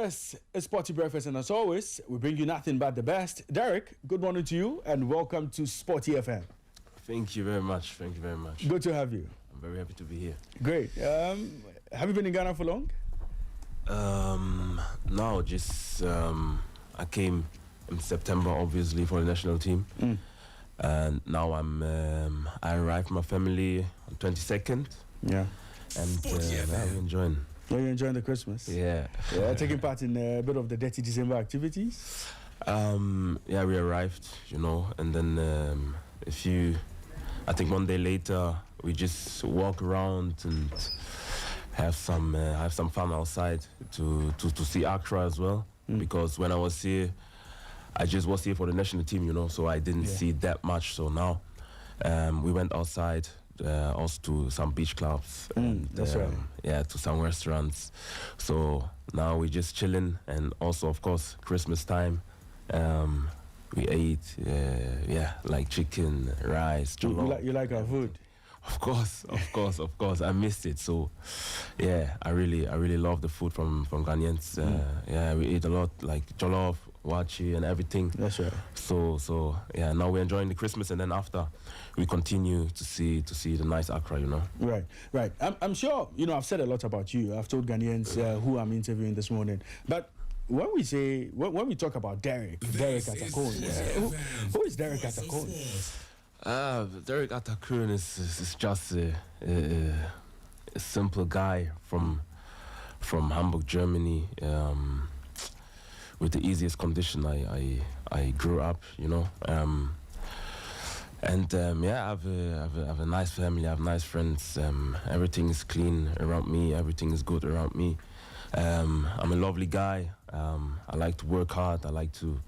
This is Sporty Breakfast, and as always, we bring you nothing but the best. Derrick, good morning to you, and welcome to Sporty FM. Thank you very much. Thank you very much. Good to have you. I'm very happy to be here. Great. Have you been in Ghana for long? No, just I came in September, obviously, for the national team, and now I arrived with my family on 22nd. Yeah. And I'm enjoying. Are you enjoying the Christmas? Yeah. Taking part in a bit of the Dirty December activities? Yeah, we arrived, and then I think 1 day later, we just walk around and have some fun outside to see Accra as well. Because when I was here, I just was here for the national team, so I didn't see that much. So now we went outside. Also to some beach clubs and that's right. Yeah, to some restaurants. So now we're just chilling, and also of course Christmas time. We ate like chicken, rice. You like our food? Of course. I missed it. So yeah, I really love the food from Ghanaians. Yeah, we ate a lot, like jollof, wachi, and everything. That's right. So yeah, now we're enjoying the Christmas, and then after we continue to see the nice Accra, Right. I'm sure I've said a lot about you. I've told Ghanaians who I'm interviewing this morning, but when we talk about Derrick Arthur Kohn, who is Derrick Arthur Kohn? Derrick Arthur Kohn is just a simple guy from Hamburg, Germany, with the easiest condition. I grew up, and I have a nice family. I have nice friends. Everything is clean around me. Everything is good around me. I'm a lovely guy. I like to work hard. I like to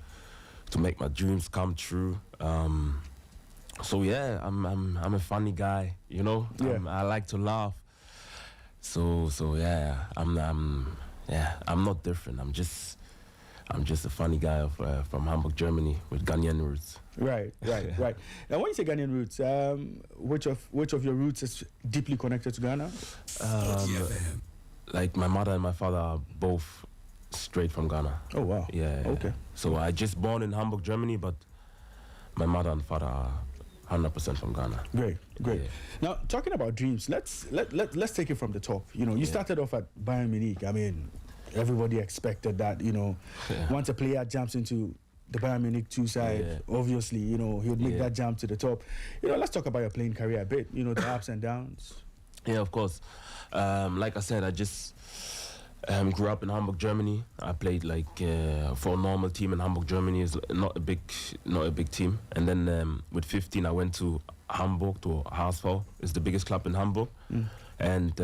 make my dreams come true. So yeah, I'm a funny guy, I like to laugh. So yeah, I'm not different. I'm just a funny guy from Hamburg, Germany, with Ghanaian roots. Right. Now, when you say Ghanaian roots, which of your roots is deeply connected to Ghana? Like my mother and my father are both straight from Ghana. Oh wow. Yeah. Okay. So I just born in Hamburg, Germany, but my mother and father are 100% from Ghana. Great. Yeah. Now, talking about dreams, let's take it from the top. You started off at Bayern Munich. I mean, everybody expected that. Once a player jumps into the Bayern Munich 2 side, obviously, he would make that jump to the top. Let's talk about your playing career a bit. The ups and downs. Yeah, of course. Like I said, I just grew up in Hamburg, Germany. I played for a normal team in Hamburg, Germany. Is not a big team. And then with 15, I went to Hamburg, to HSV. It's the biggest club in Hamburg. And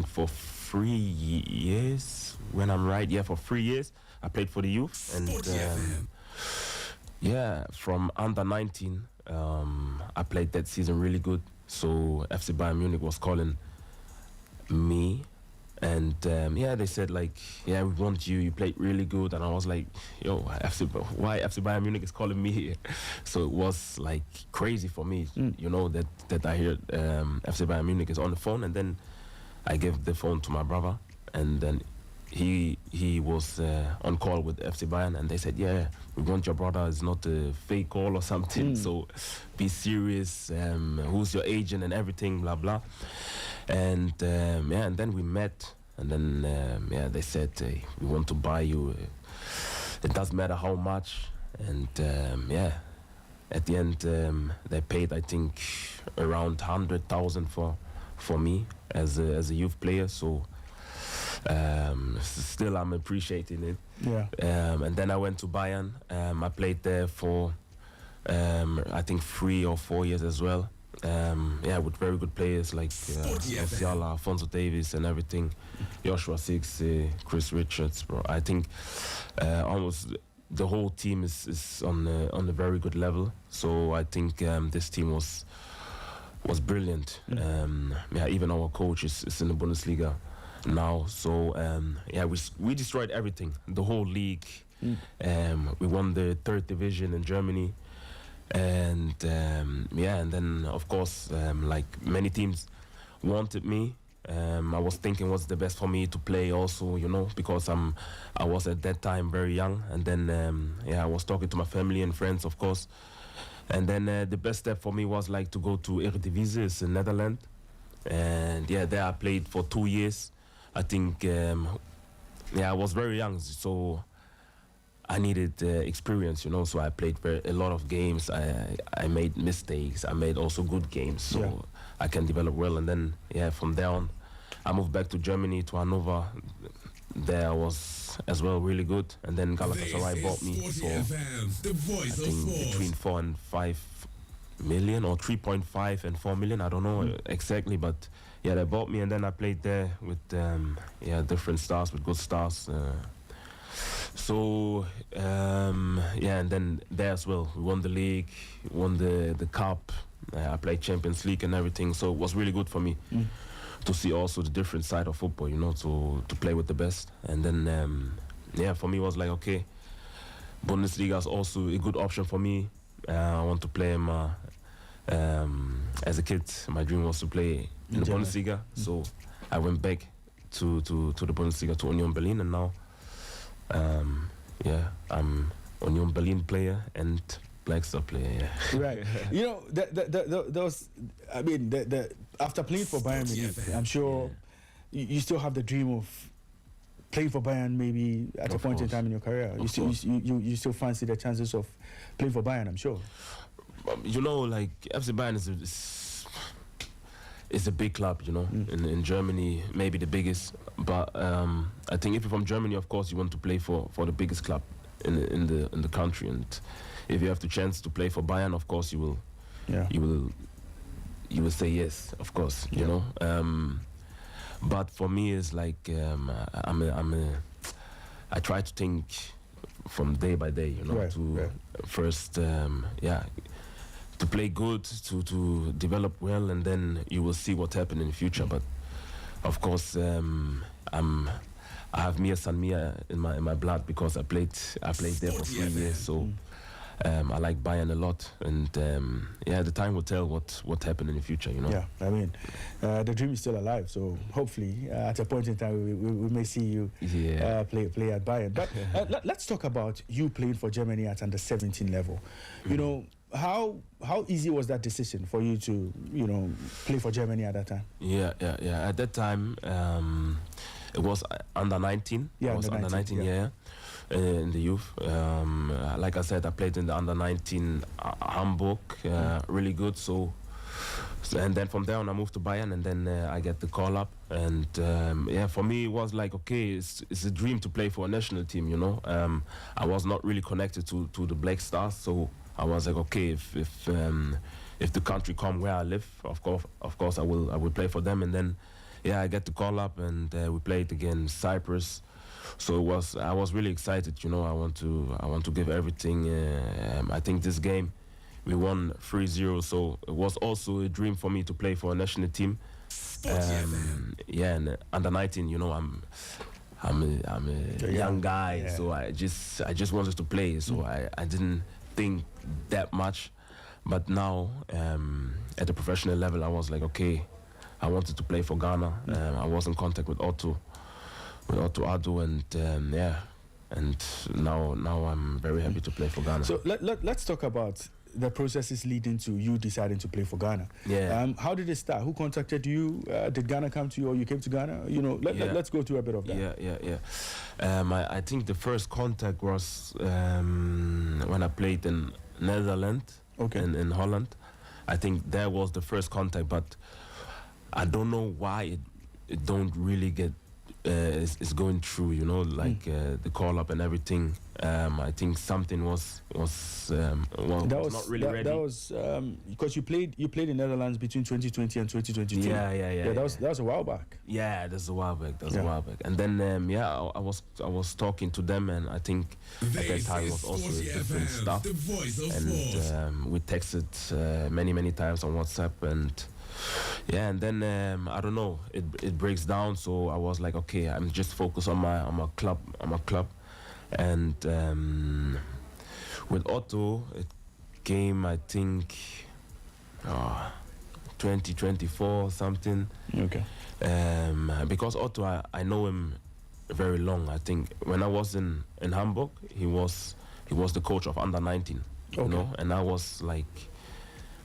for 3 years, when I'm right, for 3 years, I played for the youth. And from under 19, I played that season really good. So FC Bayern Munich was calling me, and they said we want you. You played really good, and I was like, why FC Bayern Munich is calling me here? So it was crazy for me, that I hear FC Bayern Munich is on the phone, and then I gave the phone to my brother, and then he was on call with FC Bayern, and they said, we want your brother. It's not a fake call or something, so be serious. Who's your agent and everything, blah blah. And and then we met, and then they said, we want to buy you. It doesn't matter how much. And at the end they paid, I think, around 100,000 for me as a youth player. So still I'm appreciating it. And then I went to Bayern. I played there for I think 3 or 4 years as well. With very good players like Musiala, Alphonso Davies and everything, Joshua Six, Chris Richards, bro. I think almost the whole team is on a very good level. So I think this team was brilliant. Even our coach is in the Bundesliga now. So we destroyed everything, the whole league. We won the 3rd division in Germany. And and then of course like many teams wanted me, I was thinking what's the best for me to play also, you know, because I was at that time very young. And then, I was talking to my family and friends, of course. And then the best step for me was like to go to Eredivisie, it's in Netherlands. And there I played for 2 years. I think, I was very young, so I needed experience, you know, so I played a lot of games. I made mistakes. I made also good games, so I can develop well. And then, from there on, I moved back to Germany, to Hanover. There I was as well really good. And then Galatasaray bought me for, I think, between 4 and 5 million, or 3.5 and 4 million. I don't know exactly, but they bought me. And then I played there with, different stars, with good stars. So and then there as well, we won the league, won the cup. I played Champions League and everything, so it was really good for me to see also the different side of football, you know, to play with the best. And then for me it was like, okay, Bundesliga is also a good option for me. I want to play as a kid. My dream was to play in the Bundesliga, so I went back to the Bundesliga, to Union Berlin, and now I'm Union Berlin player and Black Star player. Right. You know, those. I mean, after playing for Bayern Munich, I'm sure you still have the dream of playing for Bayern. Maybe at a point in time in your career, you still fancy the chances of playing for Bayern. I'm sure. You know, like FC Bayern is a big club, you know, in Germany, maybe the biggest. But I think if you're from Germany, of course, you want to play for the biggest club in the country. And if you have the chance to play for Bayern, of course, you will say yes, of course, you know. But for me, it's like I try to think from day by day, you know, first, to play good, to develop well, and then you will see what happens in the future. But of course, I have Mia San Mia in my blood, because I played there for 3 years. So I like Bayern a lot, and the time will tell what happened in the future, you know. Yeah, I mean, the dream is still alive. So hopefully, at a point in time, we may see you play at Bayern. But let's talk about you playing for Germany at under 17 level. You know, how easy was that decision for you to, you know, play for Germany at that time? Yeah. At that time, it was under 19. Yeah, it was under 19. In the youth. Like I said, I played in the under 19 Hamburg, really good. So, and then from there on, I moved to Bayern, and then I get the call up. And for me, it was like, okay, it's a dream to play for a national team, you know. I was not really connected to the Black Stars, so I was like, okay, if the country come where I live, of course I will play for them. And then I get the call up, and we played against Cyprus. So I was really excited, you know. I want to give everything. I think this game we won 3-0, so it was also a dream for me to play for a national team. And under 19, you know, I'm a young guy, so I just wanted to play. So I didn't think that much, but now at the professional level, I was like, okay, I wanted to play for Ghana. I was in contact with Otto Addo, and now I'm very happy to play for Ghana. So let's talk about the processes leading to you deciding to play for Ghana. How did it start? Who contacted you? Did Ghana come to you, or you came to Ghana? You know, let's go through a bit of that. I think the first contact was when I played in Netherlands, in Holland. I think that was the first contact, but I don't know why it don't really get is going through, you know, like the call up and everything. I think something was not really ready. That was because you played in Netherlands between 2020 and 2022. Yeah. That was a while back. Yeah, that's a while back. A while back. And then I was talking to them, and I think at that time it was also a different stuff. And we texted many times on WhatsApp, and and then I don't know, it breaks down. So I was like, okay, I'm just focused on my club, and with Otto it came, I think 2024 something. Okay. Because Otto, I know him very long. I think when I was in Hamburg, he was the coach of under 19, you know, and I was like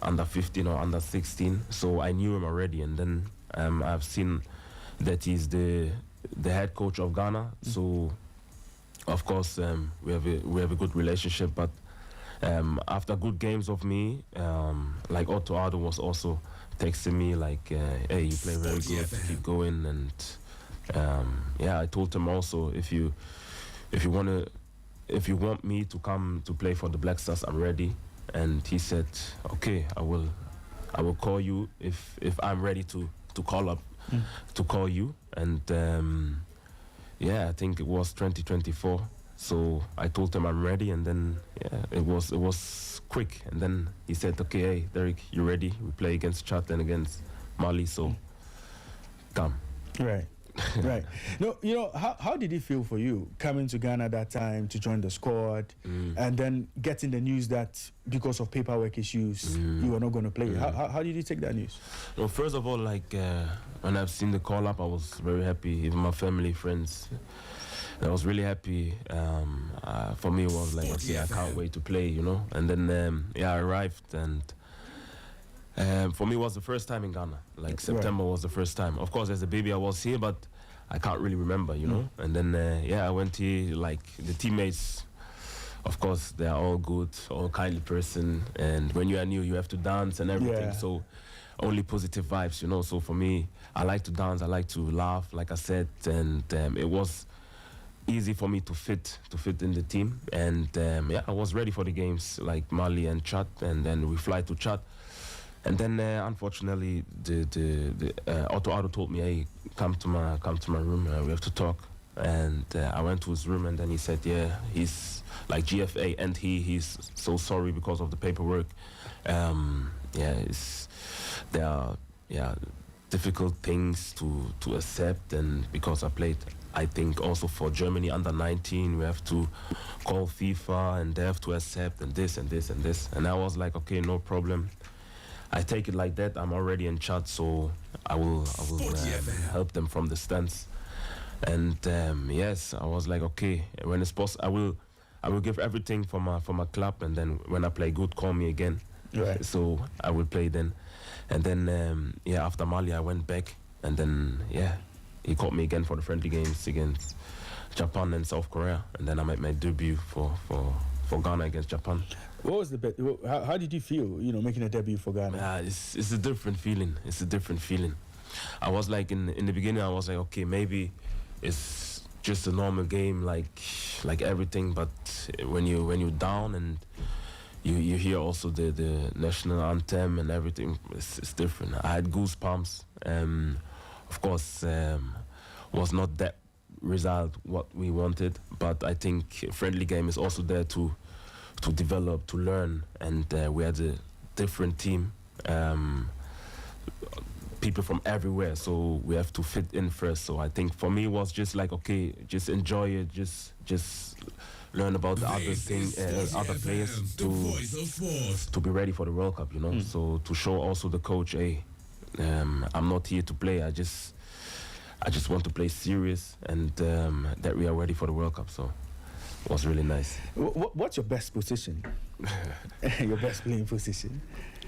under 15 or under 16, so I knew him already. And then I've seen that he's the head coach of Ghana, so of course we have a good relationship. But after good games of me, like Otto Addo was also texting me like, hey, you play very good, keep going. And yeah, I told him also, if you want me to come to play for the Black Stars, I'm ready. And he said, okay, I will call you if I'm ready to call you. And yeah, I think it was 2024. So I told him I'm ready, and then yeah, it was quick. And then he said, okay, hey, Derrick, you ready? We play against Chad and against Mali, so come. Right. Right. No, you know, how did it feel for you coming to Ghana that time to join the squad and then getting the news that because of paperwork issues you were not going to play? How did you take that news? Well, first of all, like when I've seen the call up, I was very happy. Even my family, friends, I was really happy. For me, it was like, okay, I can't wait to play, you know. And then yeah, I arrived, and for me, it was the first time in Ghana. Like September was the first time. Of course, as a baby, I was here, but I can't really remember, you know. And then yeah, I went here. Like the teammates, of course, they are all good, all kindly person. And when you are new, you have to dance and everything. So only positive vibes, you know. So for me, I like to dance, I like to laugh, like I said, and it was easy for me to fit in the team. And yeah, I was ready for the games like Mali and Chad, and then we fly to Chad. And then unfortunately, the Otto Addo told me, hey, come to my room, we have to talk. And I went to his room, and then he said, yeah, he's like GFA, and he's so sorry because of the paperwork. Yeah, there are difficult things to accept, and because I played, I think also for Germany under 19, we have to call FIFA, and they have to accept, and this and this and this. And I was like, okay, no problem. I take it like that. I'm already in Chad, so I will help them from the stands. And yes, I was like, okay, when it's possible, I will give everything for my club, and then when I play good, call me again. Right. So I will play then. And then yeah, after Mali, I went back, and then yeah, he called me again for the friendly games against Japan and South Korea, and then I made my debut for Ghana against Japan. What was the bet? How did you feel, you know, making a debut for Ghana? It's a different feeling. It's a different feeling. I was like in the beginning, I was like, okay, maybe it's just a normal game, like everything. But when you're down and you hear also the national anthem and everything, it's different. I had goosebumps. Of course, was not that result what we wanted, but I think friendly game is also there to develop, to learn, and we had a different team, people from everywhere, so we have to fit in first. So I think for me it was just like, okay, just enjoy it, just learn about the other thing, other players to be ready for the World Cup, you know. So to show also the coach, hey, I'm not here to play. I just want to play serious, and that we are ready for the World Cup. So it was really nice. What's your best position? Your best playing position?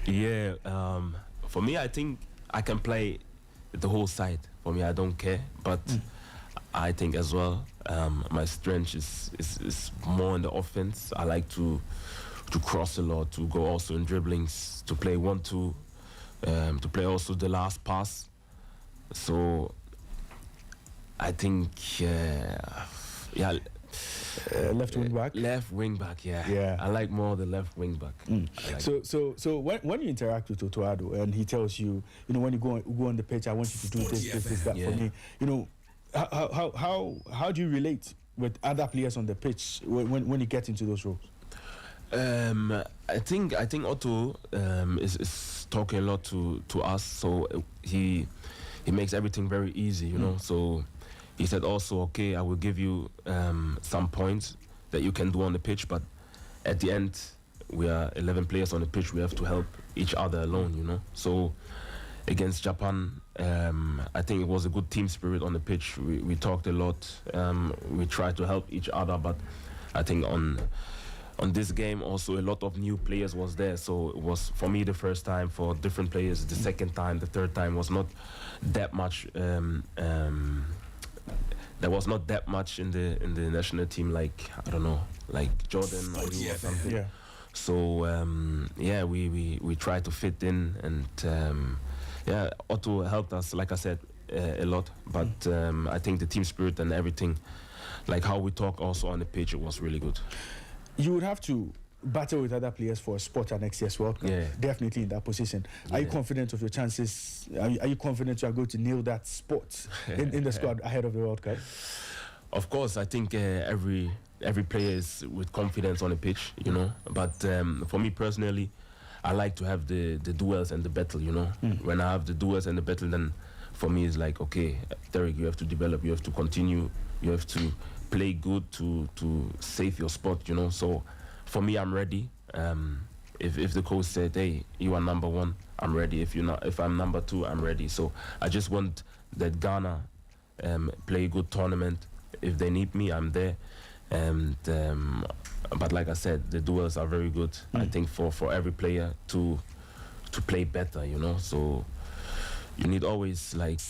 Yeah, for me, I think I can play the whole side. For me, I don't care. But I think as well, my strength is more in the offense. I like to cross a lot, to go also in dribblings, to play 1-2, to play also the last pass. So I think, yeah. Left wing back. Left wing back, yeah. I like more the left wing back. Like so when you interact with Otto Addo and he tells you, you know, when you go on the pitch, I want you to do this, that for me. You know, how do you relate with other players on the pitch when you get into those roles? I think Otto is talking a lot to us, so he makes everything very easy, you know. So he said also, okay, I will give you some points that you can do on the pitch, but at the end, we are 11 players on the pitch. We have to help each other alone, you know. So against Japan, I think it was a good team spirit on the pitch. We talked a lot. We tried to help each other, but I think on this game also a lot of new players was there. So it was for me the first time, for different players the second time, the third time was not that much. There was not that much in the national team, like I don't know, like Jordan or you or something. Yeah. So yeah, we tried to fit in, and yeah, Otto helped us, like I said, a lot. But I think the team spirit and everything, like how we talk also on the pitch, it was really good. You would have to battle with other players for a spot at next year's World Cup. Yeah. Definitely in that position. Are you confident of your chances? Are you confident you are going to nail that spot in the squad ahead of the World Cup? Of course, I think every player is with confidence on the pitch, you know. But for me personally, I like to have the duels and the battle, you know. When I have the duels and the battle, then for me it's like, okay, Derrick, you have to develop, you have to continue, you have to play good to save your spot, you know. So for me, I'm ready. If the coach said, hey, you are number one, I'm ready. If I'm number two, I'm ready. So I just want that Ghana play a good tournament. If they need me, I'm there. And but like I said, the duels are very good. I think for every player to play better, you know. So you need always like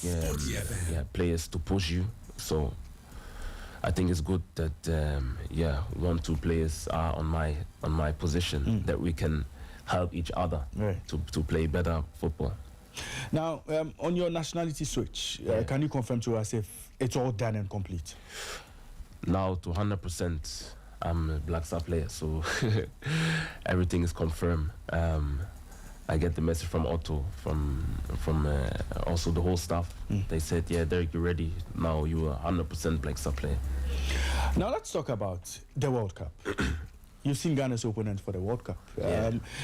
players to push you. So I think it's good that 1-2 players are on my position, that we can help each other to play better football. Now, on your nationality switch, can you confirm to us if it's all done and complete? Now to 100%, I'm a Black Star player, so everything is confirmed. I get the message from Otto, from also the whole staff. They said, yeah, Derrick, you're ready. Now you are 100% Black Star player. Now let's talk about the World Cup. You've seen Ghana's opponents for the World Cup.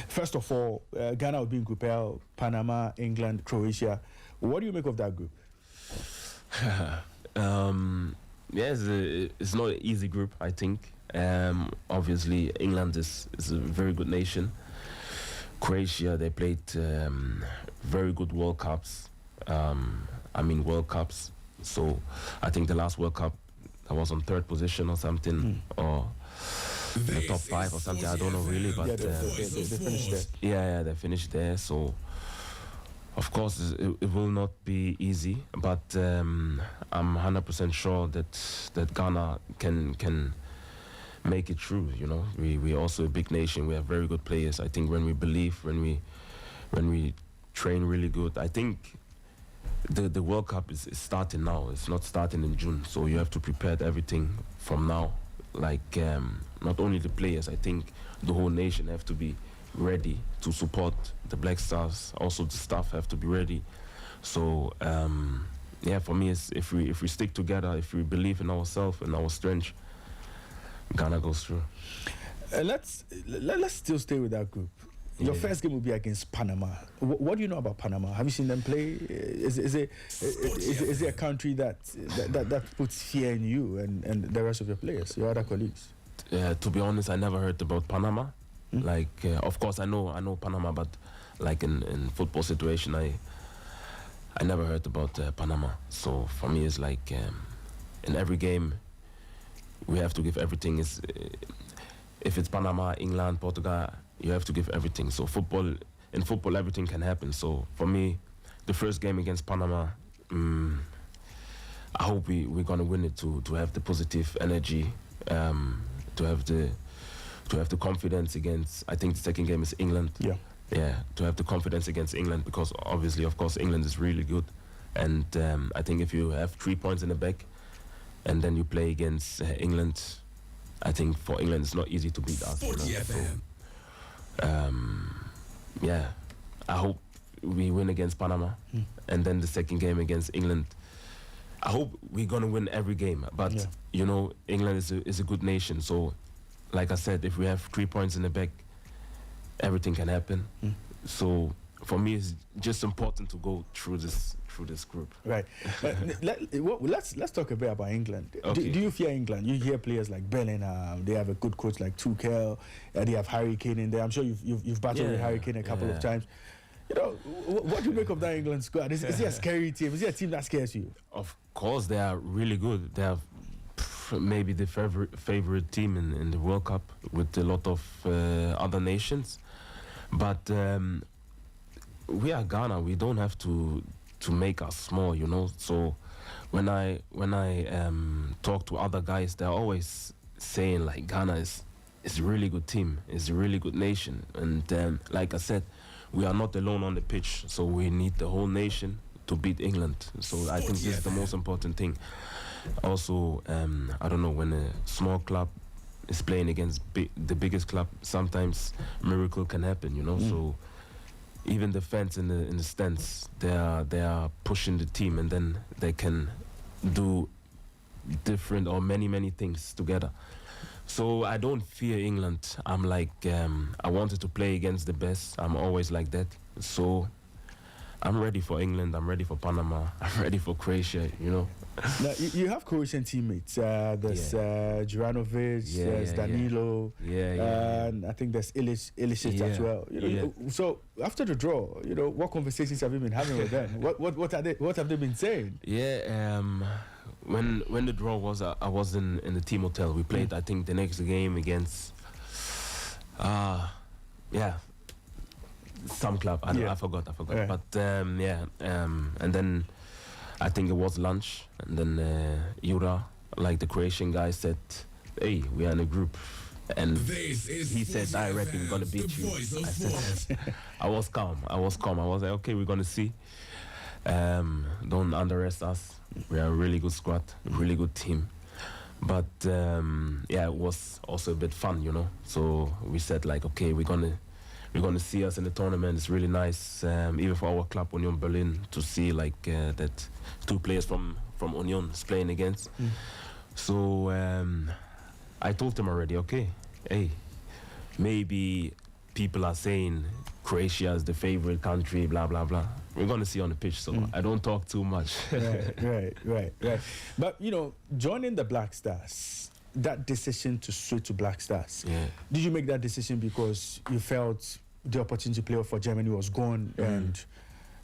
First of all, Ghana will be in Group L, Panama, England, Croatia. What do you make of that group? It's not an easy group, I think. Obviously, England is a very good nation. Croatia, they played very good World Cups. World Cups. So I think the last World Cup, I was on 3rd position or something, or the top 5 or something. I don't know really, but they finished there. Yeah, they finished there. So of course it will not be easy, but I'm 100% sure that Ghana can make it through. You know, we also a big nation. We have very good players. I think when we believe, when we train really good, I think the World Cup is starting now. It's not starting in June, so you have to prepare everything from now. Like not only the players, I think the whole nation have to be ready to support the Black Stars. Also the staff have to be ready. So for me, it's if we stick together, if we believe in ourselves and our strength, Ghana goes through. Let's still stay with that group. Your first game will be against Panama. What do you know about Panama? Have you seen them play? Is it a country that puts fear in you and the rest of your players, your other colleagues? To be honest, I never heard about Panama. Like, of course, I know Panama, but like in football situation, I never heard about Panama. So for me, it's like in every game, we have to give everything. If it's Panama, England, Portugal, you have to give everything. So in football, everything can happen. So for me, the first game against Panama, I hope we're gonna win it to have the positive energy, to have the confidence against. I think the second game is England. Yeah, to have the confidence against England, because obviously, of course, England is really good, and I think if you have 3 points in the back, and then you play against England, I think for England it's not easy to beat us. I hope we win against Panama, and then the second game against England, I hope we're gonna win every game. But you know, England is a good nation. So, like I said, if we have 3 points in the back, everything can happen. So for me, it's just important to go through this group. Right. Let's talk a bit about England. Okay. Do you fear England? You hear players like Bellingham. They have a good coach like Tuchel. They have Harry Kane in there. I'm sure you've battled with Harry Kane a couple of times. You know, what do you make of that England squad? Is it a scary team? Is it a team that scares you? Of course, they are really good. They are maybe the favorite team in the World Cup with a lot of other nations. But we are Ghana. We don't have to make us small, you know. So when I talk to other guys, they're always saying like Ghana is a really good team. It's a really good nation. And like I said, we are not alone on the pitch, so we need the whole nation to beat England. So I think this is the most important thing. Also, I don't know, when a small club is playing against the biggest club, sometimes miracle can happen, you know. So even the fans in the stands, they are pushing the team, and then they can do different or many things together. So I don't fear England. I'm like, I wanted to play against the best. I'm always like that. So I'm ready for England. I'm ready for Panama. I'm ready for Croatia, you know. Now, you have Croatian teammates. There's Juranovic, there's Danilo, and I think there's Ilicic as well. You know, so after the draw, you know, what conversations have you been having with them? What have they been saying? Yeah, when the draw was, I was in the team hotel. We played, I think, the next game against, some club. I forgot. Yeah. But and then I think it was lunch, and then Jura, like the Croatian guy, said, "Hey, we are in a group." And he said, "I reckon we're gonna beat you." I said, I was calm. I was like, "Okay, we're gonna see. Don't underestimate us. We are a really good squad, really good team." But it was also a bit fun, you know. So we said like, "Okay, we're gonna see us in the tournament." It's really nice, even for our club Union Berlin, to see like that two players from Union is playing against. So I told them already, okay, hey, maybe people are saying Croatia is the favorite country, blah blah blah. We're gonna see on the pitch, so I don't talk too much. Right. But you know, joining the Black Stars, that decision to switch to Black Stars, did you make that decision because you felt the opportunity to play for Germany was gone? And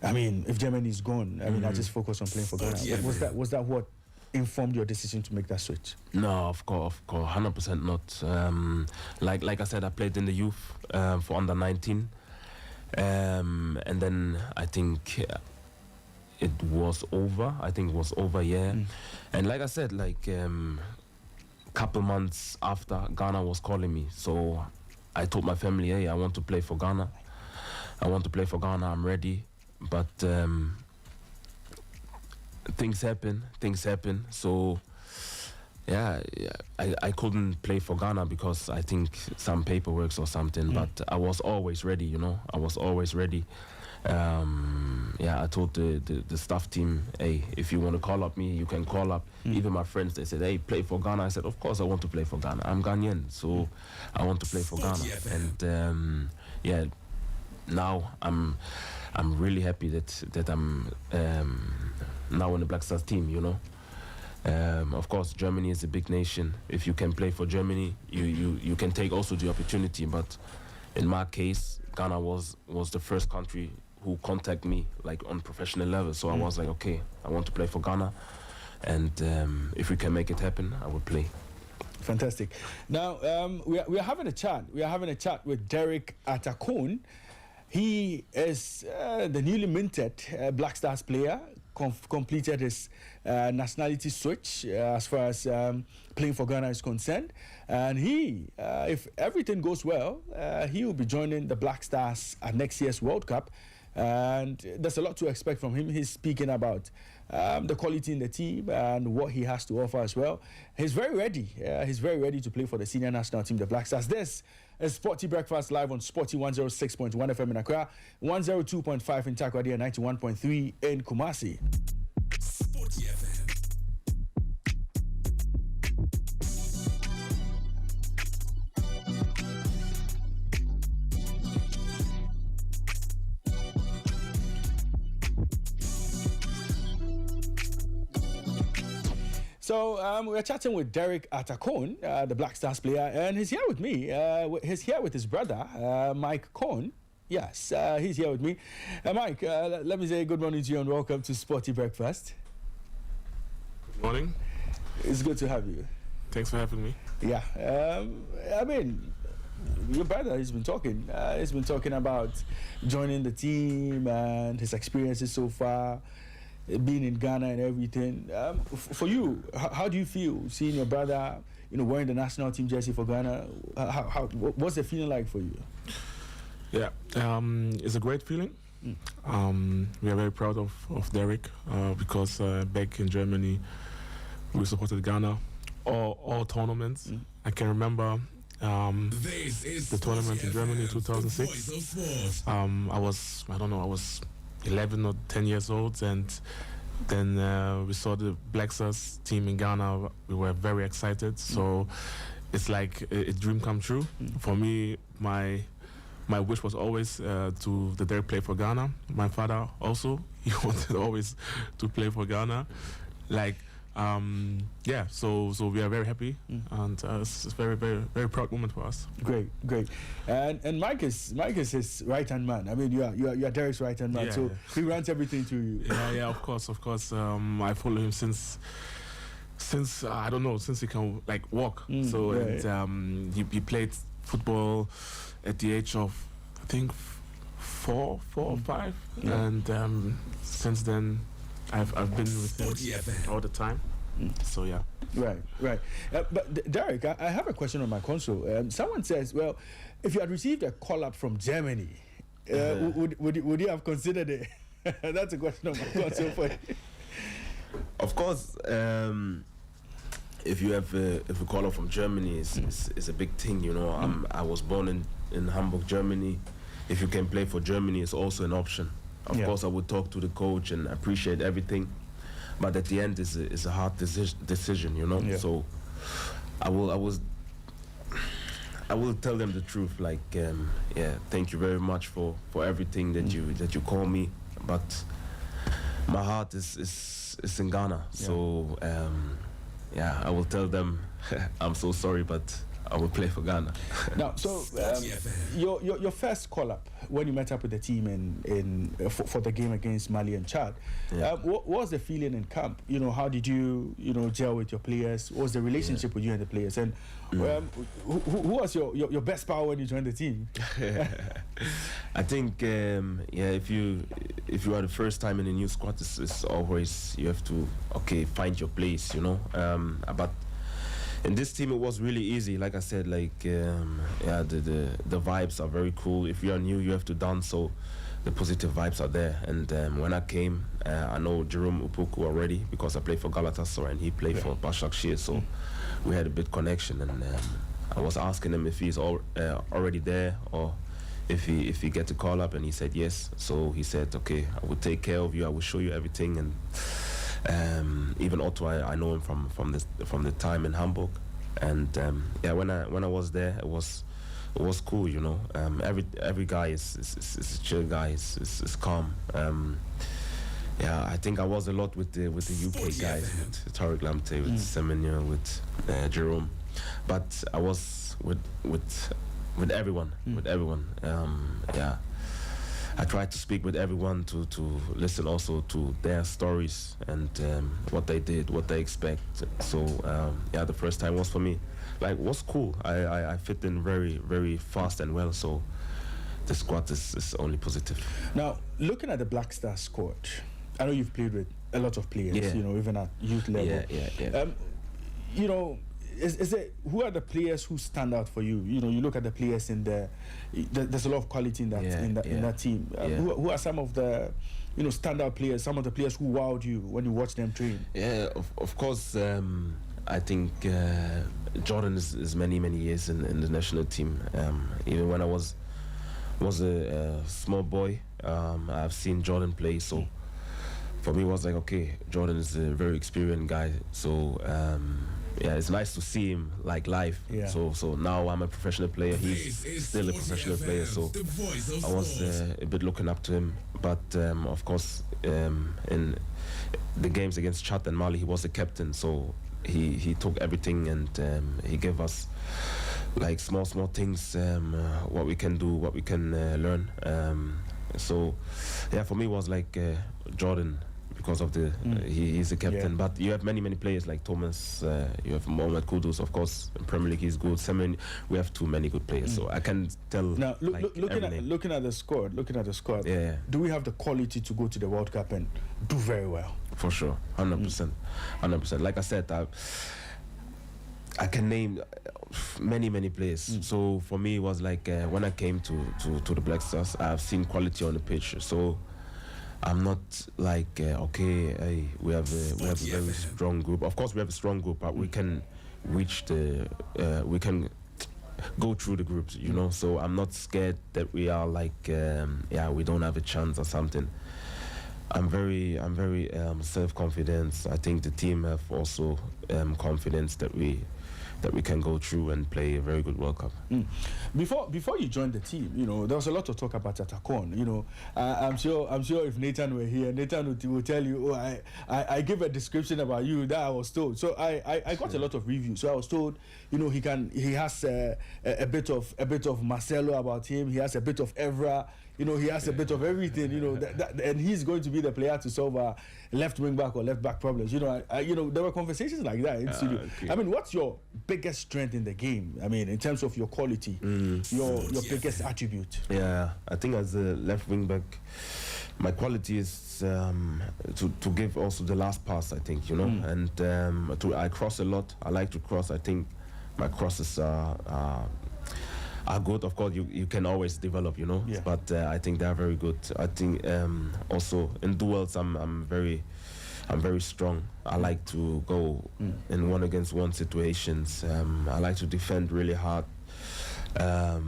I mean, if Germany is gone, I mean, I just focus on playing for Ghana. But was that what informed your decision to make that switch? No, of course, 100% not. Like I said, I played in the youth for under 19, and then I think it was over. And like I said, like couple months after, Ghana was calling me, so I told my family, hey, I want to play for Ghana. I'm ready. But things happen. So I couldn't play for Ghana because I think some paperwork or something. But I was always ready, you know. I told the staff team, hey, if you want to call up me, you can call up. Even my friends, they said, hey, play for Ghana. I said, of course I want to play for Ghana. I'm Ghanaian, so I want to play for Ghana. And now I'm really happy that I'm now in the Black Stars team, you know. Of course, Germany is a big nation. If you can play for Germany, you can take also the opportunity. But in my case, Ghana was the first country who contacted me like on professional level. So I was like, okay, I want to play for Ghana, and if we can make it happen, I will play. Fantastic. Now we are having a chat. We are having a chat with Derrick Arthur Kohn. He is the newly minted Black Stars player. Completed his nationality switch as far as playing for Ghana is concerned. And he, if everything goes well, he will be joining the Black Stars at next year's World Cup. And there's a lot to expect from him. He's speaking about the quality in the team and what he has to offer as well. He's very ready. He's very ready to play for the senior national team, the Black Stars. This is Sporty Breakfast live on Sporty 106.1 FM in Accra, 102.5 in Takoradi, and 91.3 in Kumasi. Sporty FM. So we're chatting with Derrick Arthur Kohn, the Black Stars player, and he's here with me. He's here with his brother, Mike Kohn. Yes, he's here with me. Mike, let me say good morning to you and welcome to Sporty Breakfast. Good morning. It's good to have you. Thanks for having me. Yeah, I mean, your brother has been talking. He's been talking about joining the team and his experiences so far, being in Ghana and everything. For you, how do you feel seeing your brother, wearing the national team jersey for Ghana? What's the feeling like for you? Yeah, it's a great feeling. We are very proud of Derrick because back in Germany, we supported Ghana all tournaments. I can remember the tournament in Germany in 2006. I was 11 or 10 years old, and then we saw the Black Stars team in Ghana. We were very excited. So it's like a dream come true. For me, my wish was always to the Derrick play for Ghana. My father also, he wanted always to play for Ghana. So we are very happy, and it's a very, very, very proud moment for us. Great. And Mike is his right hand man. I mean, you are Derrick's right hand man, he runs everything to you. Yeah, of course. I follow him since I don't know, since he can walk. He played football at the age of, I think, 4 or 5, and since then I've been with him all the time. So yeah. Right. But Derrick, I have a question on my console. Someone says, well, if you had received a call up from Germany, would you have considered it? That's a question on my console for you. Of course, if you have a call up from Germany, it's a big thing. I was born in Hamburg, Germany. If you can play for Germany, it's also an option. Of course, I would talk to the coach and appreciate everything, but at the end, it's a hard decision, Yeah. So I will tell them the truth. Thank you very much for everything that you call me, but my heart is in Ghana. Yeah. So I will tell them I'm so sorry, but I will play for Ghana. Now, so your first call up when you met up with the team for the game against Mali and Chad, what was the feeling in camp? How did you gel with your players? What was the relationship with you and the players? And who was your best power when you joined the team? I think if you are the first time in a new squad, it's always you have to find your place. But in this team, it was really easy. Like I said, the vibes are very cool. If you are new, you have to dance, so the positive vibes are there. And when I came, I know Jerome Upuku already because I played for Galatasaray and he played for Başakşehir, so we had a bit connection. And I was asking him if he's already there or if he get a call up, and he said yes. So he said, okay, I will take care of you. I will show you everything. And even Otto, I know him from the time in Hamburg, and when I was there, it was cool, every guy is a chill guy, is calm. I think I was a lot with the UK guys, with Tariq Lamptey, with Semenyo, with Jerome, but I was with everyone, I tried to speak with everyone to listen also to their stories and what they did, what they expect. So the first time was for me was cool. I fit in very, very fast and well. So the squad is only positive. Now, looking at the Black Star squad, I know you've played with a lot of players. Even at youth level. Is it who are the players who stand out for you? You look at the players there's a lot of quality in that team. Who are some of the standout players? Some of the players who wowed you when you watch them train? Yeah, of course. I think Jordan is many years in the national team. Even when I was a small boy, I've seen Jordan play. So for me, it was like, okay, Jordan is a very experienced guy. So it's nice to see him live. Yeah. So now I'm a professional player. He's still a professional player. So I was a bit looking up to him. But of course, in the games against Chad and Mali, he was the captain. So he took everything and he gave us like small things, what we can do, what we can learn. So yeah, for me it was like Jordan, because of the he's the captain. But you have many players like Thomas. You have Mohamed Kudus, of course. In Premier League, he's good. Semen, we have too many good players. So I can tell. Now, looking at the squad, Yeah. do we have the quality to go to the World Cup and do very well? For sure, 100%, 100%. Like I said, I can name many players. So for me, it was like when I came to the Black Stars, I've seen quality on the pitch. So I'm not like we have a very strong group. Of course, we have a strong group, but we can reach we can go through the groups, you know. So I'm not scared that we are like we don't have a chance or something. I'm very self-confident. I think the team have also confidence that we can go through and play a very good World Cup. Before you joined the team, you know, there was a lot of talk about Arthur Kohn. You know, I'm sure if Nathan were here, Nathan will tell you, I give a description about you that I was told. So I got a lot of reviews. So I was told, you know, he has a bit of Marcelo about him. He has a bit of Evra. You know, he has a bit of everything, you know, and he's going to be the player to solve our left wing back or left back problems. You know, there were conversations like that in studio. Okay. I mean, what's your biggest strength in the game? I mean, in terms of your quality, your biggest attribute? Yeah, I think as a left wing back, my quality is to give also the last pass, I think, you know, and I cross a lot. I like to cross. I think my crosses are good. Of course, you can always develop, you know. Yeah. But I think they are very good. I think also in duels, I'm very strong. I like to go in 1-against-1 situations. I like to defend really hard. I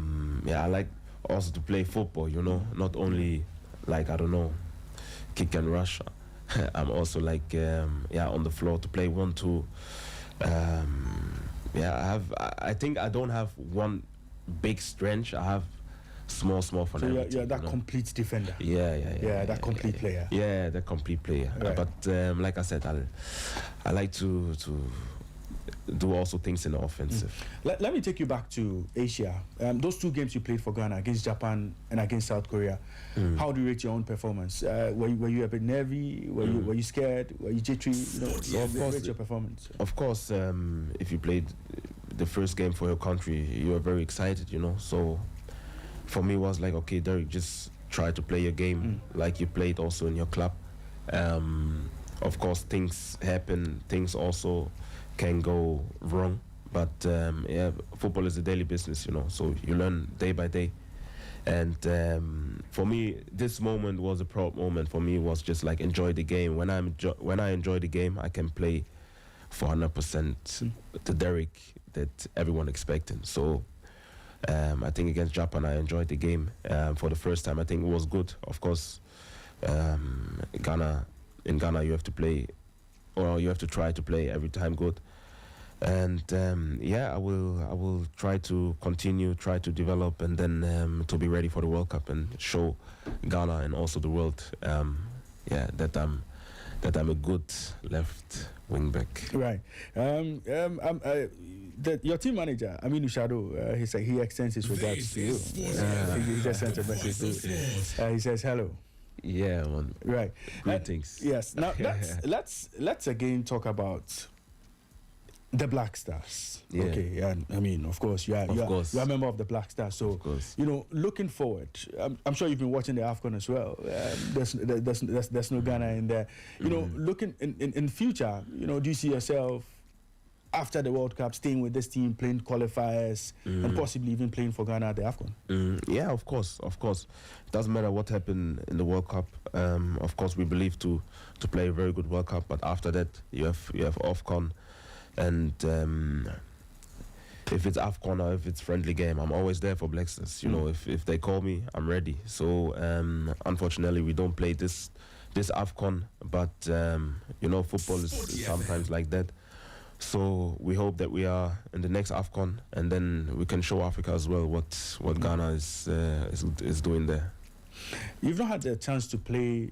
like also to play football, you know, not only like, I don't know, kick and rush. I'm also like on the floor to play 1-2. I think I don't have one big strength. I have small for so you're that complete defender. That complete player. Yeah, the complete player. Right. But like I said, I like to do also things in the offensive. Let me take you back to Asia. Those two games you played for Ghana, against Japan and against South Korea. How do you rate your own performance? Were you a bit nervy? Were you scared? Were you jittery? You know, rate your performance. Of course, if you played the first game for your country, you are very excited, you know. So for me, it was like, okay, Derrick, just try to play your game like you played also in your club. Of course, things happen, things also can go wrong, but football is a daily business, you know, so you learn day by day. And for me, this moment was a proud moment. For me, it was just like enjoy the game. When I enjoy the game, I can play for 100% the Derrick that everyone expected. So I think against Japan, I enjoyed the game for the first time. I think it was good. Of course, in Ghana, you have to play, or you have to try to play every time good. And I will try to continue, try to develop, and then to be ready for the World Cup and show Ghana and also the world, that I'm a good left wing back. Right. Your team manager, Aminu Shado, he extends his regards to you. He just sent a message to you. He says hello. Yeah, man. Right. Greetings. Yes. Now let's again talk about the Black Stars. Yeah. Okay. And I mean, of course, you are a member of the Black Stars. So, you know, looking forward, I'm sure you've been watching the AFCON as well. There's no Ghana in there. You know, looking in future, you know, do you see yourself after the World Cup staying with this team, playing qualifiers, and possibly even playing for Ghana at the AFCON? Yeah, of course. It doesn't matter what happened in the World Cup. Of course, we believe to play a very good World Cup, but after that, you have AFCON. And if it's AFCON or if it's friendly game, I'm always there for Black Stars. You know, if they call me, I'm ready. So unfortunately, we don't play this AFCON, but you know, football is sometimes like that. So we hope that we are in the next AFCON, and then we can show Africa as well what Ghana is doing there. You've not had the chance to play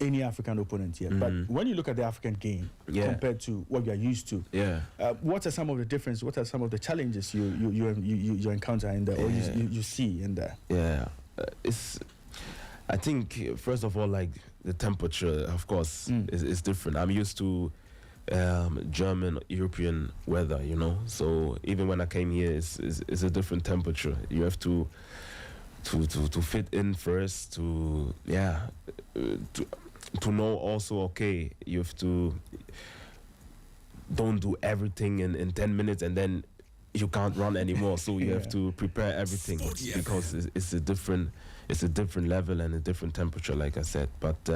any African opponent yet. But when you look at the African game compared to what you are used to, what are some of the differences? What are some of the challenges you encounter in there, or you see in there? I think first of all, like the temperature, of course, is different. I'm used to German, European weather, you know. So even when I came here, it's a different temperature. You have to fit in first, to know also, okay, you have to don't do everything in 10 minutes and then you can't run anymore. So you have to prepare everything because it's a different level and a different temperature, like I said. But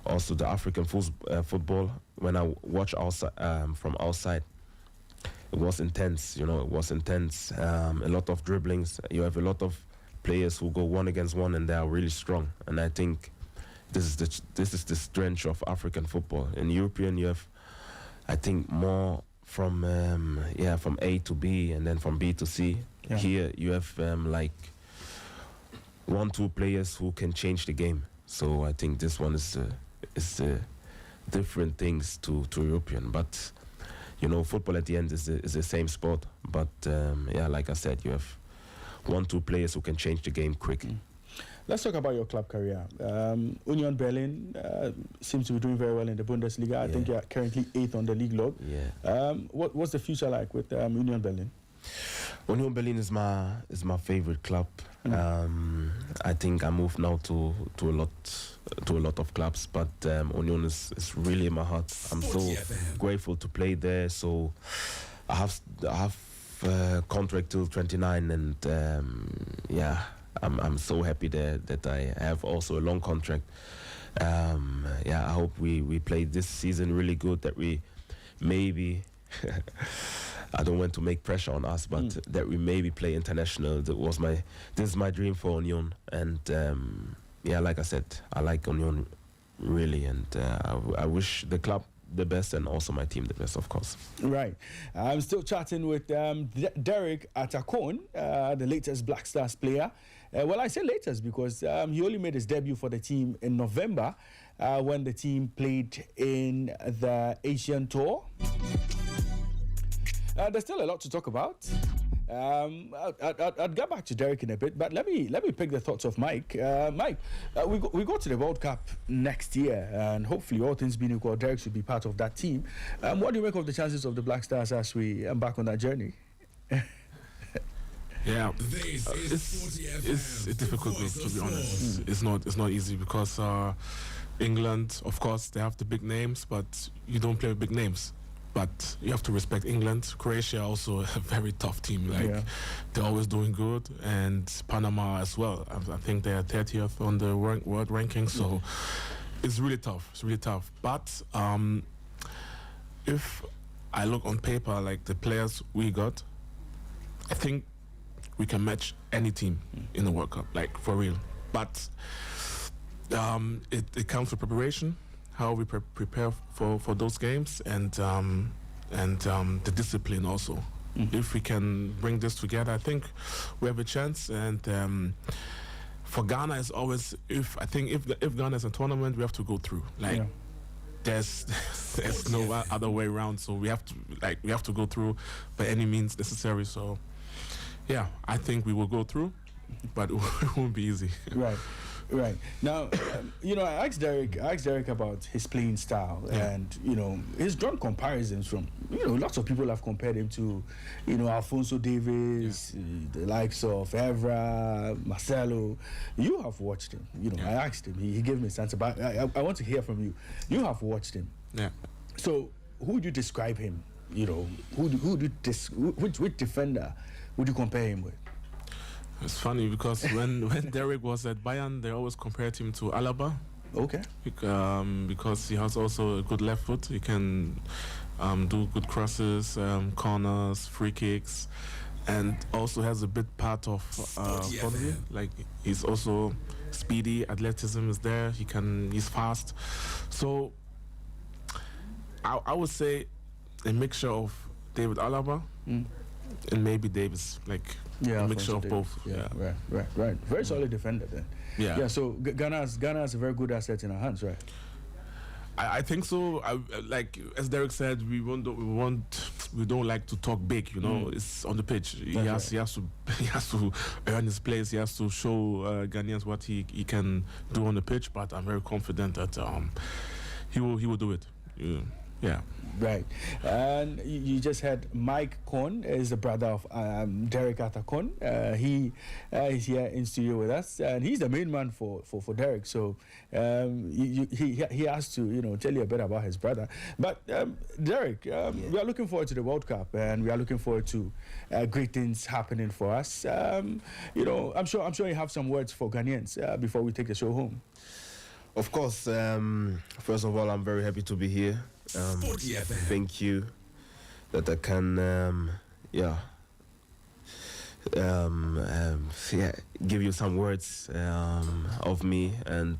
also the African football, when I watch outside, from outside, it was intense. You know, it was intense. A lot of dribblings. You have a lot of players who go one against one and they are really strong. And I think this is the strength of African football. In European, you have, I think, more from A to B and then from B to C. Here you have like 1-2 players who can change the game. So I think this one is different things to European. But you know, football at the end is the same sport. But like I said, you have 1-2 players who can change the game quick. Let's talk about your club career. Union Berlin seems to be doing very well in the Bundesliga. I think you're currently 8th on the league log. What's the future like with Union Berlin? Union Berlin is my favorite club. I think I moved now to a lot of clubs, but Union is really in my heart. I'm so grateful to play there. So I have contract till 29, and I'm so happy that I have also a long contract. I hope we play this season really good, that we maybe I don't want to make pressure on us, but that we maybe play international. This is my dream for Union, and like I said, I like Union really, and I wish the club the best and also my team the best, of course. Right. I'm still chatting with Derrick Arthur Kohn, the latest Black Stars player. Well, I say latest because he only made his debut for the team in November when the team played in the Asian Tour. There's still a lot to talk about. I'll get back to Derrick in a bit, but let me pick the thoughts of Mike. Mike, we go to the World Cup next year, and hopefully, all things being equal, Derrick should be part of that team. What do you make of the chances of the Black Stars as we embark on that journey? It's a difficult group, to be honest. It's not easy because England, of course, they have the big names, but you don't play with big names. But you have to respect England. Croatia also a very tough team. They're always doing good, and Panama as well. I think they are 30th on the world ranking. So it's really tough. It's really tough. But if I look on paper, like the players we got, I think we can match any team in the World Cup, like for real. But it comes with preparation. How we prepare for those games, and the discipline also. If we can bring this together, I think we have a chance. And for Ghana, is always if Ghana is a tournament, we have to go through. There's no other way around. So we have to go through by any means necessary. So I think we will go through, but it won't be easy. Right. Now, I asked Derrick about his playing style, and, he's drawn comparisons from, lots of people have compared him to, Alphonso Davies, the likes of Evra, Marcelo. You have watched him. I asked him. He gave me his answer, but I want to hear from you. You have watched him. Yeah. So, who would you describe him? Which defender would you compare him with? It's funny because when Derrick was at Bayern, they always compared him to Alaba. Okay. Because he has also a good left foot. He can do good crosses, corners, free kicks, and also has a bit part of body. Like he's also speedy. Athleticism is there. He's fast. So I would say a mixture of David Alaba and maybe Davis, like a mixture of both. Yeah, right. Very solid defender then. Yeah. So Ghana has a very good asset in our hands, right? I think so. Like as Derrick said, we don't like to talk big. It's on the pitch. He has to earn his place. He has to show Ghanaians what he can do on the pitch. But I'm very confident that he will do it. Yeah. Right. And you just had Mike Kohn, is the brother of Derrick Arthur Kohn. He is here in studio with us, and he's the main man for Derrick. So he has to tell you a bit about his brother. But Derrick, we are looking forward to the World Cup, and we are looking forward to great things happening for us. I'm sure you have some words for Ghanaians before we take the show home. Of course. First of all, I'm very happy to be here. Thank you that I can give you some words of me, and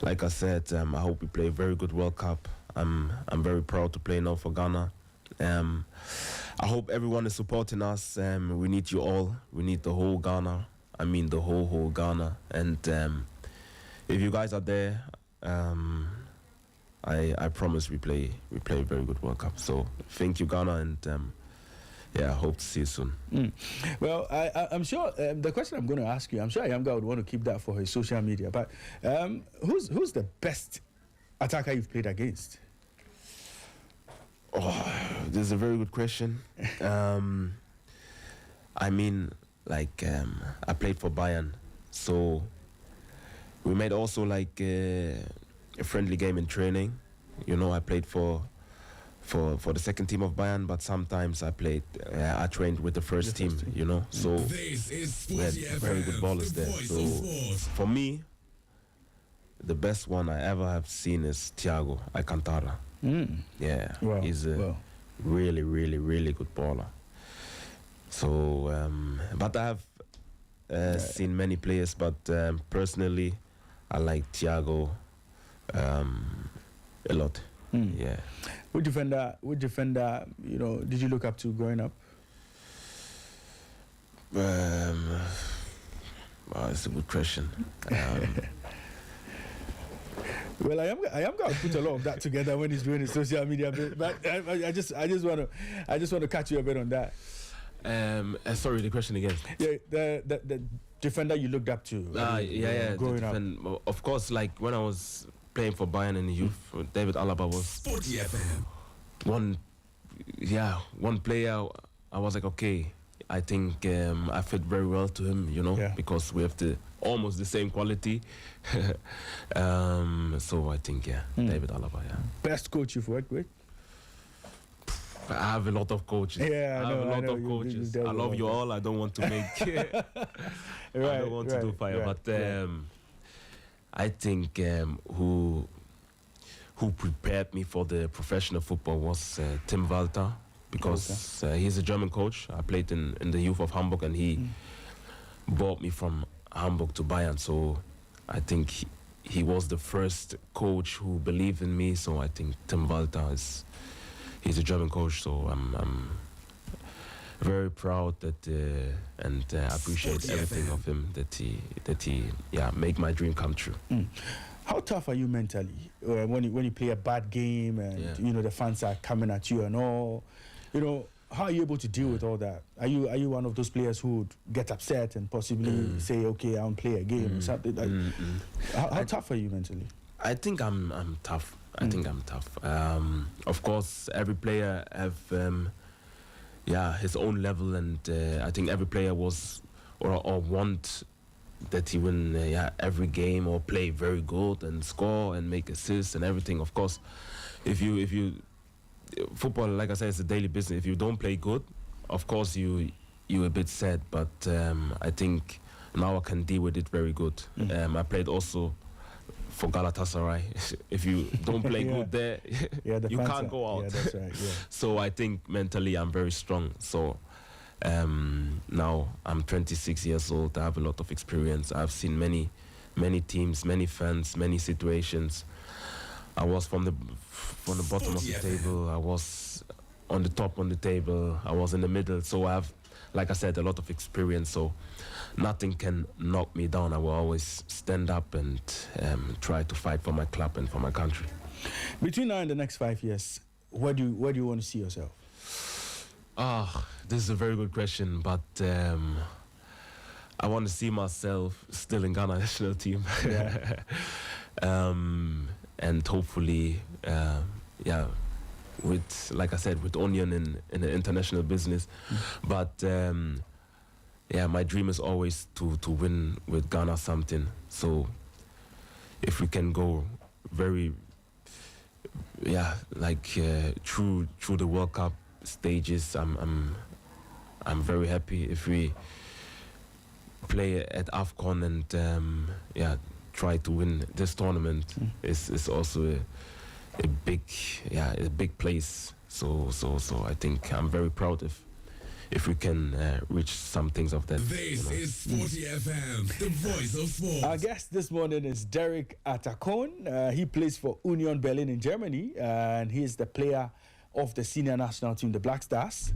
like I said, I hope we play a very good World Cup. I'm very proud to play now for Ghana. I hope everyone is supporting us. We need you all. We need the whole Ghana. I mean the whole Ghana. And if you guys are there, I promise we play a very good World Cup. So thank you, Ghana, and I hope to see you soon. Well, I'm sure the question I'm going to ask you, I'm sure Ayamga would want to keep that for his social media. But who's the best attacker you've played against? Oh, this is a very good question. I mean, I played for Bayern, so we made also a friendly game in training. I played for the second team of Bayern, but sometimes I trained with the first team, So we had very good ballers there. So for me, the best one I ever have seen is Thiago Alcantara. Yeah, he's a really, really, really good baller. So, but I have seen many players, but personally, I like Thiago a lot. Yeah. Which defender, did you look up to growing up? It's a good question. Well, I am going to put a lot of that together when he's doing his social media bit, but I just want to catch you a bit on that. Sorry, the question again. Yeah, the defender you looked up to. Growing up. Of course, when I was playing for Bayern in the youth, David Alaba was one player. I was like, okay, I think I fit very well to him, because we have almost the same quality. So I think, David Alaba, Best coach you've worked with? I have a lot of coaches. Yeah, I have a lot of coaches. I love you all. I don't want to make. I don't want to do fire, but I think who prepared me for the professional football was Tim Walter, because he's a German coach. I played in the youth of Hamburg, and he brought me from Hamburg to Bayern. So I think he was the first coach who believed in me. So I think Tim Walter he's a German coach. So I'm very proud that and I appreciate everything of him that he make my dream come true. How tough are you mentally when you play a bad game and the fans are coming at you and all? How are you able to deal with all that? Are you one of those players who would get upset and possibly say, okay, I won't play a game or something? How tough are you mentally? I think I'm tough. I think I'm tough. Of course, every player have his own level, and I think every player was or want that he win every game or play very good and score and make assists and everything. Of course, if you football, like I said, it's a daily business. If you don't play good, of course you a bit sad. But I think now I can deal with it very good. I played also for Galatasaray. If you don't play good there, you can't go out. Yeah, that's right. Yeah. So I think mentally I'm very strong. So now I'm 26 years old. I have a lot of experience. I've seen many teams, many fans, many situations. I was from the bottom of the table. I was on the top on the table. I was in the middle, so I have, like I said, a lot of experience. So nothing can knock me down. I will always stand up and try to fight for my club and for my country. Between now and the next 5 years, where do you want to see yourself? This is a very good question, but I want to see myself still in Ghana national team. Yeah. And hopefully, with, like I said, with Onion in the international business. But my dream is always to win with Ghana something. So if we can go very, through the World Cup stages, I'm very happy. If we play at AFCON and try to win this tournament, is also a big place. So I think I'm very proud if we can reach some things of that. This is Sporty FM, the voice of sports. Our guest this morning is Derrick Arthur Kohn. He plays for Union Berlin in Germany, and he is the player of the senior national team, the Black Stars.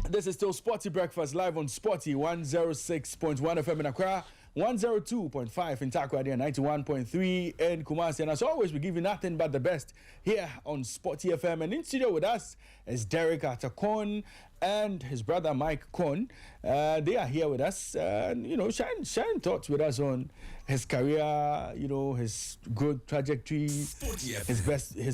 This is still Sporty Breakfast live on Sporty 106.1 FM in Accra, 102.5 in Takoradi, and 91.3 in Kumasi. And as always, we give you nothing but the best here on Sporty FM. And in studio with us is Derrick Arthur Kohn and his brother Mike Kohn. They are here with us, and sharing thoughts with us on his career, his good trajectory, his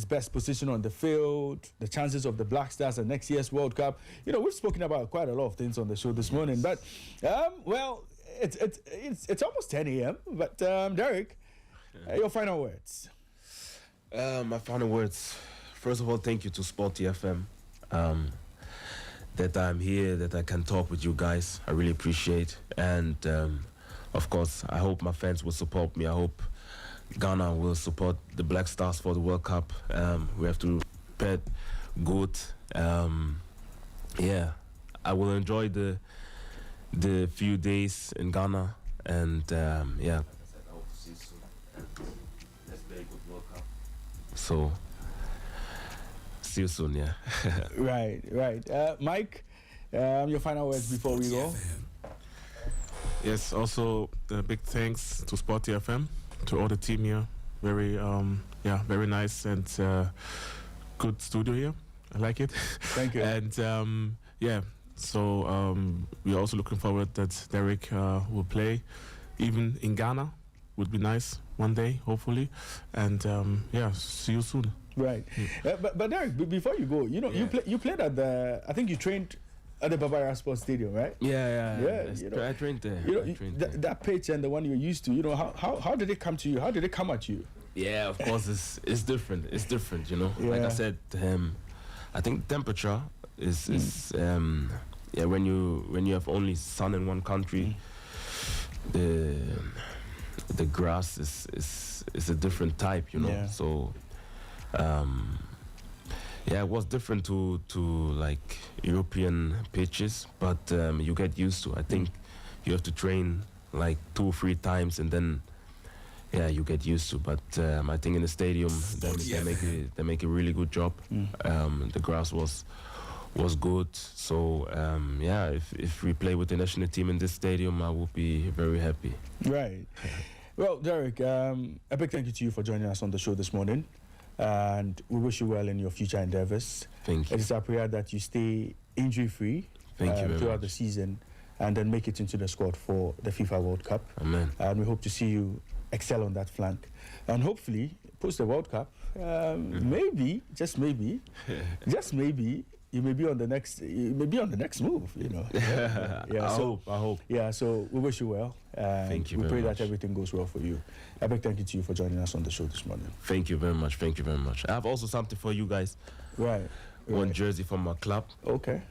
best position on the field, the chances of the Black Stars at next year's World Cup. We've spoken about quite a lot of things on the show this morning, but it's almost 10 a.m. But Derrick, your final words. My final words. First of all, thank you to Sporty FM. That I'm here, that I can talk with you guys. I really appreciate. And of course, I hope my fans will support me. I hope Ghana will support the Black Stars for the World Cup. We have to prepare good. I will enjoy the few days in Ghana, and I hope to see you soon. Let's play a good World Cup. So see you soon, yeah. Right. Mike, your final words before we go. Yes, also big thanks to Sporty FM, to all the team here. Very very nice and good studio here. I like it. Thank you. And so we're also looking forward that Derrick will play even in Ghana. Would be nice one day, hopefully. And see you soon. Right. But Derrick, before you go, you played at I think you trained at the Bavaria Sports Stadium, right? Yeah. I trained there. That pitch and the one you're used to, how did it come to you? How did it come at you? Yeah, of course, it's different. It's different, Yeah. Like I said, I think temperature is when you have only sun in one country, the grass is a different type, Yeah. So it was different to like European pitches, but you get used to. I think you have to train like 2 or 3 times, and then you get used to. But I think in the stadium they make a really good job. The grass was good. So if we play with the national team in this stadium, I will be very happy. Right. Well, Derrick, a big thank you to you for joining us on the show this morning, and we wish you well in your future endeavors. Thank you. It is our prayer that you stay injury-free throughout the season, and then make it into the squad for the FIFA World Cup. Amen. And we hope to see you excel on that flank, and hopefully post the World Cup, maybe, just maybe, you may be on the next move, I hope. Yeah, so we wish you well. Thank you we very pray much. that everything goes well for you. A big thank you to you for joining us on the show this morning. Thank you very much. I have also something for you guys. Right. One jersey from my club. Okay.